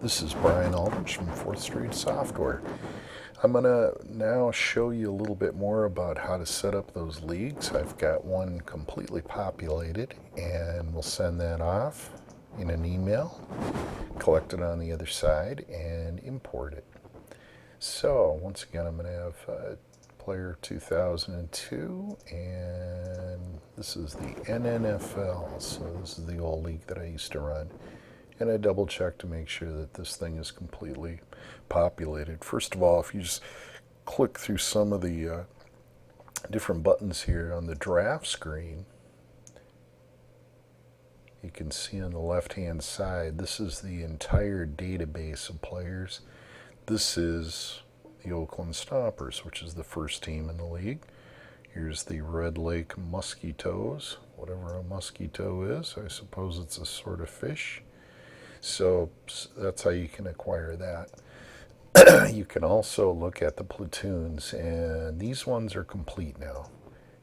This is Brian Aldrich from 4th Street Software. I'm going to now show you a little bit more about how to set up those leagues. I've got one completely populated, and we'll send that off in an email, collect it on the other side, and import it. So once again, I'm going to have player 2002, and this is the NNFL, so this is the old league that I used to run. And I double check to make sure that this thing is completely populated. First of all, if you just click through some of the different buttons here on the draft screen, you can see on the left hand side, this is the entire database of players. This is the Oakland Stompers, which is the first team in the league. Here's the Red Lake Mosquitoes, whatever a mosquito is. I suppose it's a sort of fish. So that's how you can acquire that. You can also look at the platoons, and these ones are complete now.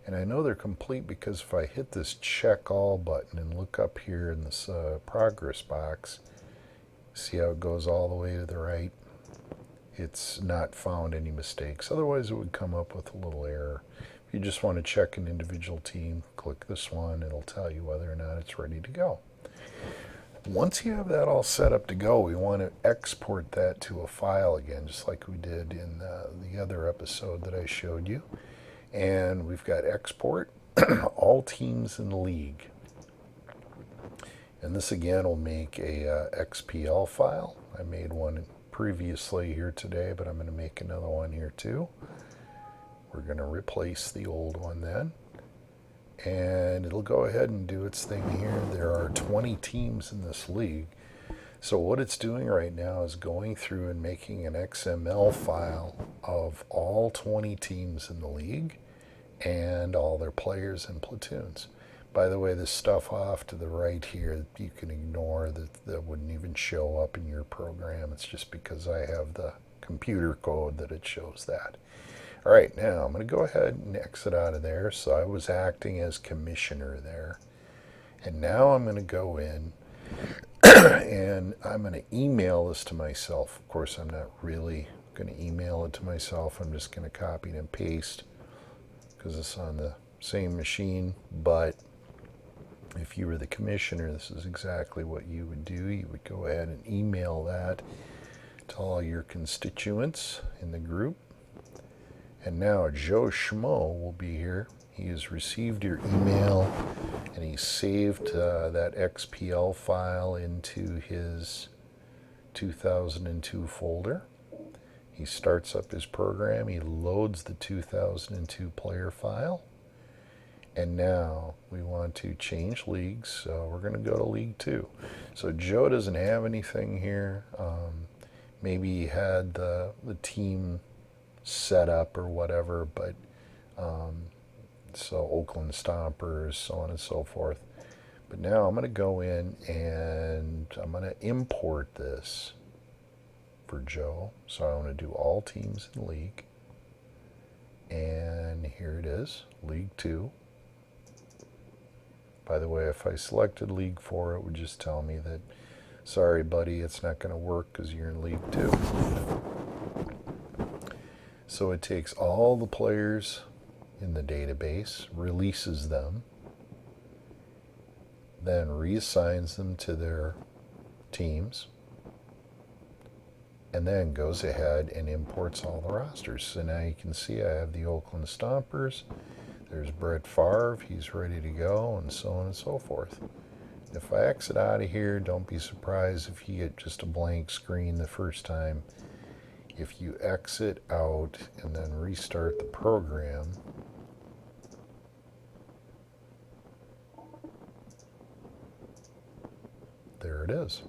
And I know they're complete because if I hit this check all button and look up here in this progress box, see how it goes all the way to the right? It's not found any mistakes. Otherwise it would come up with a little error. If you just want to check an individual team, click this one. It'll tell you whether or not it's ready to go. Once you have that all set up to go, we want to export that to a file again, just like we did in the other episode that I showed you. And we've got export, all teams in the league. And this again will make a XPL file. I made one previously here today, but I'm going to make another one here too. We're going to replace the old one then. And it'll go ahead and do its thing here. There are 20 teams in this league. So what it's doing right now is going through and making an XML file of all 20 teams in the league and all their players and platoons. By the way, this stuff off to the right here, you can ignore that wouldn't even show up in your program. It's just because I have the computer code that it shows that. All right, now I'm going to go ahead and exit out of there. So I was acting as commissioner there. And now I'm going to go in and I'm going to email this to myself. Of course, I'm not really going to email it to myself. I'm just going to copy and paste because it's on the same machine. But if you were the commissioner, this is exactly what you would do. You would go ahead and email that to all your constituents in the group. And now Joe Schmo will be here. He has received your email and he saved that XPL file into his 2002 folder. He starts up his program. He loads the 2002 player file. And now we want to change leagues. So we're going to go to League 2. So Joe doesn't have anything here. Maybe he had the team set up or whatever, but so Oakland Stompers, so on and so forth. But now I'm going to go in and I'm going to import this for Joe. So I want to do all teams in the league, and here it is, League 2. By the way, if I selected League 4, it would just tell me that, sorry buddy, it's not going to work because you're in League 2. So it takes all the players in the database, releases them, then reassigns them to their teams, and then goes ahead and imports all the rosters. So now you can see I have the Oakland Stompers, there's Brett Favre, he's ready to go, and so on and so forth. If I exit out of here, don't be surprised if you get just a blank screen the first time. If you exit out and then restart the program, there it is.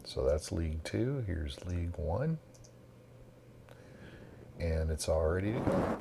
So that's League 2. Here's League 1. And it's all ready to go.